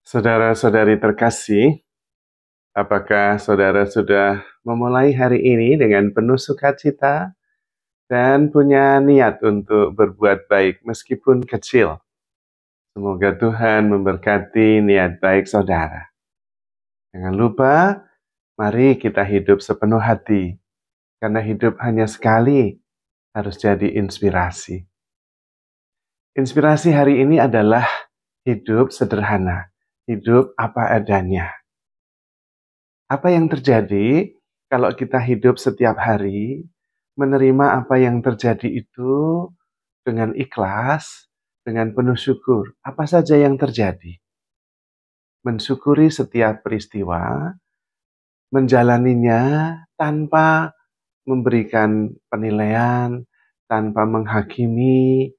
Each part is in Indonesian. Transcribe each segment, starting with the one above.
Saudara-saudari terkasih, apakah saudara sudah memulai hari ini dengan penuh sukacita dan punya niat untuk berbuat baik meskipun kecil? Semoga Tuhan memberkati niat baik saudara. Jangan lupa, mari kita hidup sepenuh hati, karena hidup hanya sekali, harus jadi inspirasi. Inspirasi hari ini adalah hidup sederhana, hidup apa adanya. Apa yang terjadi kalau kita hidup setiap hari, menerima apa yang terjadi itu dengan ikhlas, dengan penuh syukur. Apa saja yang terjadi? Mensyukuri setiap peristiwa, menjalaninya tanpa memberikan penilaian, tanpa menghakimi,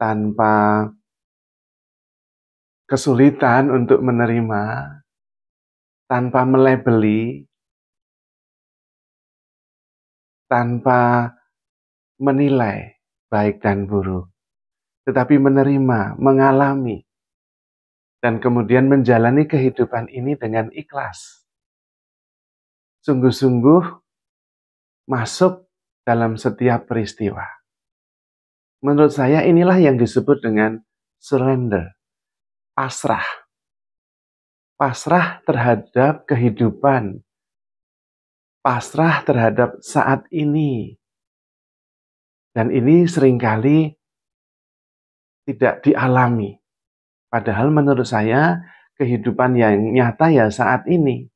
tanpa kesulitan untuk menerima, tanpa melabeli, tanpa menilai baik dan buruk, tetapi menerima, mengalami, dan kemudian menjalani kehidupan ini dengan ikhlas. Sungguh-sungguh masuk dalam setiap peristiwa. Menurut saya inilah yang disebut dengan surrender, pasrah. Pasrah terhadap kehidupan, pasrah terhadap saat ini. Dan ini seringkali tidak dialami. Padahal menurut saya kehidupan yang nyata ya saat ini.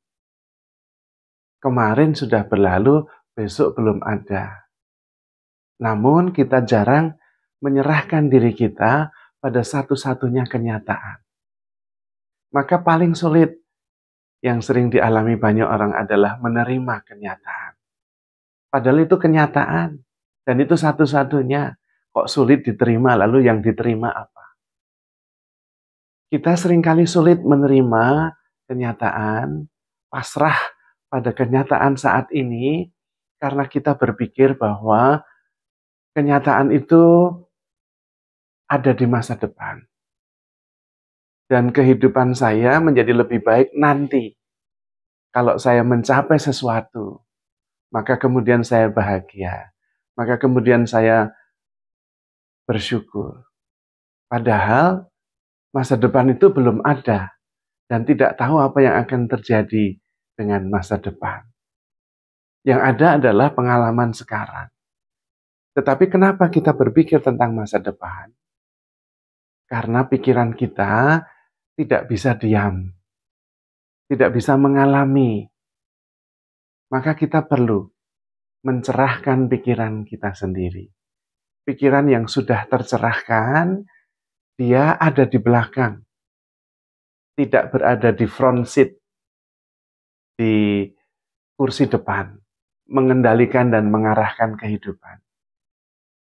Kemarin sudah berlalu, besok belum ada. Namun kita jarang menyerahkan diri kita pada satu-satunya kenyataan. Maka paling sulit yang sering dialami banyak orang adalah menerima kenyataan. Padahal itu kenyataan. Dan itu satu-satunya. Kok sulit diterima, lalu yang diterima apa? Kita seringkali sulit menerima kenyataan, pasrah pada kenyataan saat ini, karena kita berpikir bahwa kenyataan itu ada di masa depan. Dan kehidupan saya menjadi lebih baik nanti. Kalau saya mencapai sesuatu, maka kemudian saya bahagia. Maka kemudian saya bersyukur. Padahal masa depan itu belum ada. Dan tidak tahu apa yang akan terjadi dengan masa depan. Yang ada adalah pengalaman sekarang. Tetapi kenapa kita berpikir tentang masa depan? Karena pikiran kita tidak bisa diam, tidak bisa mengalami. Maka kita perlu mencerahkan pikiran kita sendiri. Pikiran yang sudah tercerahkan, dia ada di belakang, tidak berada di front seat, di kursi depan, mengendalikan dan mengarahkan kehidupan.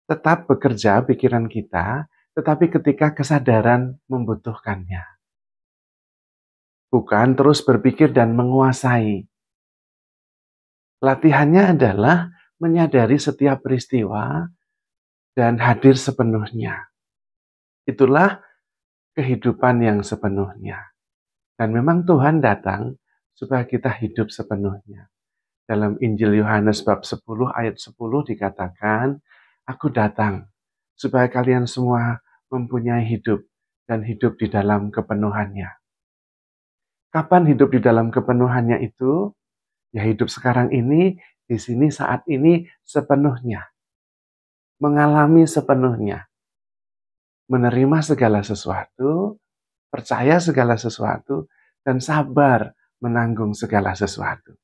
Tetap bekerja pikiran kita, tetapi ketika kesadaran membutuhkannya. Bukan terus berpikir dan menguasai. Latihannya adalah menyadari setiap peristiwa dan hadir sepenuhnya. Itulah kehidupan yang sepenuhnya. Dan memang Tuhan datang supaya kita hidup sepenuhnya. Dalam Injil Yohanes bab 10 ayat 10 dikatakan, Aku datang supaya kalian semua mempunyai hidup dan hidup di dalam kepenuhannya. Kapan hidup di dalam kepenuhannya itu? Ya hidup sekarang ini, di sini, saat ini sepenuhnya. Mengalami sepenuhnya. Menerima segala sesuatu, percaya segala sesuatu, dan sabar menanggung segala sesuatu.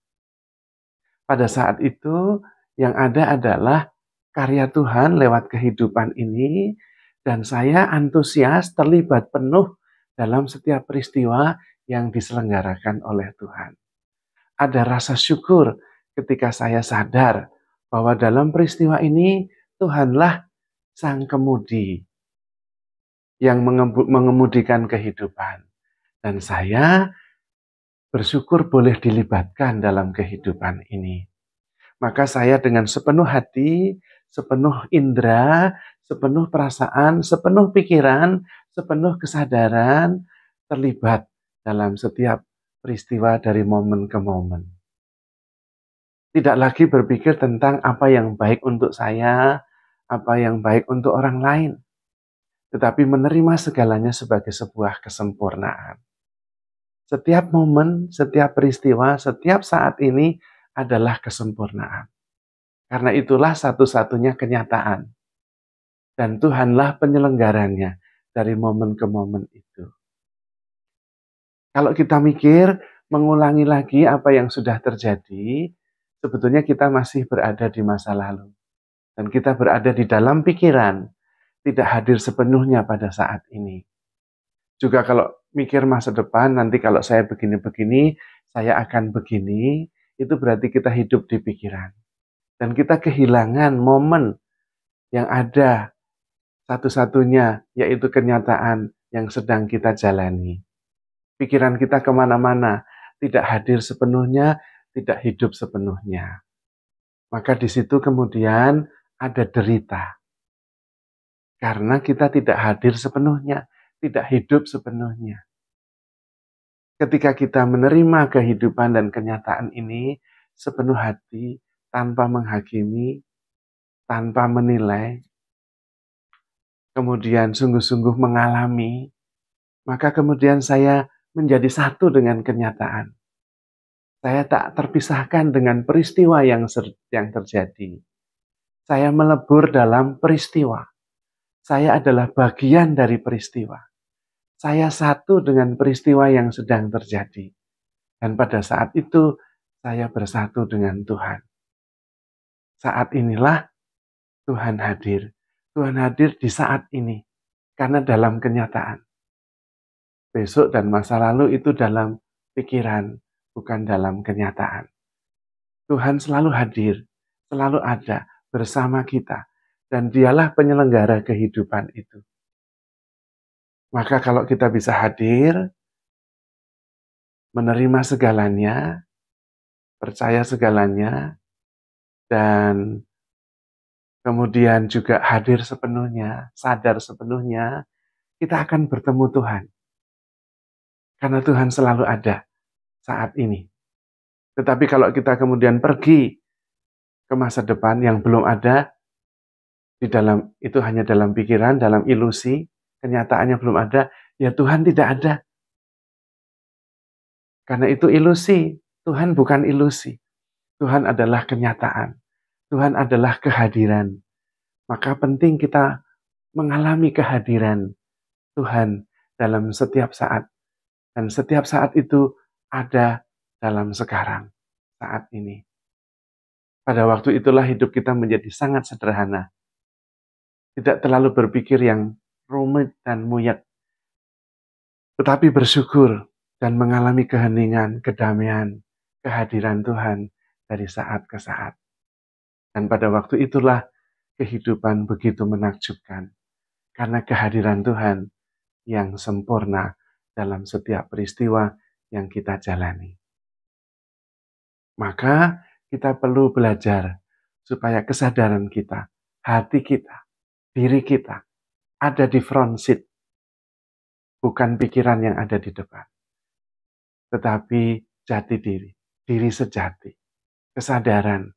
Pada saat itu, yang ada adalah karya Tuhan lewat kehidupan ini, dan saya antusias terlibat penuh dalam setiap peristiwa yang diselenggarakan oleh Tuhan. Ada rasa syukur ketika saya sadar bahwa dalam peristiwa ini Tuhanlah sang kemudi yang mengemudikan kehidupan. Dan saya bersyukur boleh dilibatkan dalam kehidupan ini. Maka saya dengan sepenuh hati, sepenuh indera, sepenuh perasaan, sepenuh pikiran, sepenuh kesadaran terlibat dalam setiap peristiwa dari momen ke momen. Tidak lagi berpikir tentang apa yang baik untuk saya, apa yang baik untuk orang lain, tetapi menerima segalanya sebagai sebuah kesempurnaan. Setiap momen, setiap peristiwa, setiap saat ini adalah kesempurnaan. Karena itulah satu-satunya kenyataan. Dan Tuhanlah penyelenggaranya dari momen ke momen itu. Kalau kita mikir, mengulangi lagi apa yang sudah terjadi, sebetulnya kita masih berada di masa lalu. Dan kita berada di dalam pikiran, tidak hadir sepenuhnya pada saat ini. Juga kalau mikir masa depan, nanti kalau saya begini-begini, saya akan begini, itu berarti kita hidup di pikiran. Dan kita kehilangan momen yang ada satu-satunya, yaitu kenyataan yang sedang kita jalani. Pikiran kita kemana-mana, tidak hadir sepenuhnya, tidak hidup sepenuhnya. Maka di situ kemudian ada derita. Karena kita tidak hadir sepenuhnya, tidak hidup sepenuhnya. Ketika kita menerima kehidupan dan kenyataan ini sepenuh hati, tanpa menghakimi, tanpa menilai, kemudian sungguh-sungguh mengalami, maka kemudian saya menjadi satu dengan kenyataan. Saya tak terpisahkan dengan peristiwa yang terjadi. Saya melebur dalam peristiwa. Saya adalah bagian dari peristiwa. Saya satu dengan peristiwa yang sedang terjadi. Dan pada saat itu, saya bersatu dengan Tuhan. Saat inilah Tuhan hadir. Tuhan hadir di saat ini. Karena dalam kenyataan. Besok dan masa lalu itu dalam pikiran, bukan dalam kenyataan. Tuhan selalu hadir, selalu ada bersama kita. Dan dialah penyelenggara kehidupan itu. Maka kalau kita bisa hadir, menerima segalanya, percaya segalanya, dan kemudian juga hadir sepenuhnya, sadar sepenuhnya, kita akan bertemu Tuhan. Karena Tuhan selalu ada saat ini. Tetapi kalau kita kemudian pergi ke masa depan yang belum ada, di dalam itu hanya dalam pikiran, dalam ilusi, kenyataannya belum ada, ya Tuhan tidak ada. Karena itu ilusi, Tuhan bukan ilusi. Tuhan adalah kenyataan. Tuhan adalah kehadiran. Maka penting kita mengalami kehadiran Tuhan dalam setiap saat. Dan setiap saat itu ada dalam sekarang, saat ini. Pada waktu itulah hidup kita menjadi sangat sederhana. Tidak terlalu berpikir yang rumit dan muyat. Tetapi bersyukur dan mengalami keheningan, kedamaian, kehadiran Tuhan dari saat ke saat. Dan pada waktu itulah kehidupan begitu menakjubkan. Karena kehadiran Tuhan yang sempurna dalam setiap peristiwa yang kita jalani. Maka kita perlu belajar supaya kesadaran kita, hati kita, diri kita ada di front seat. Bukan pikiran yang ada di depan. Tetapi jati diri, diri sejati, kesadaran,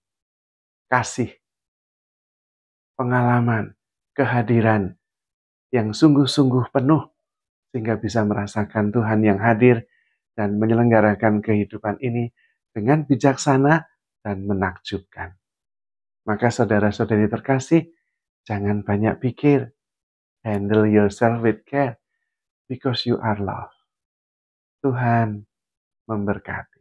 kasih, pengalaman, kehadiran yang sungguh-sungguh penuh sehingga bisa merasakan Tuhan yang hadir dan menyelenggarakan kehidupan ini dengan bijaksana dan menakjubkan. Maka saudara-saudari terkasih, jangan banyak pikir. Handle yourself with care because you are loved. Tuhan memberkati.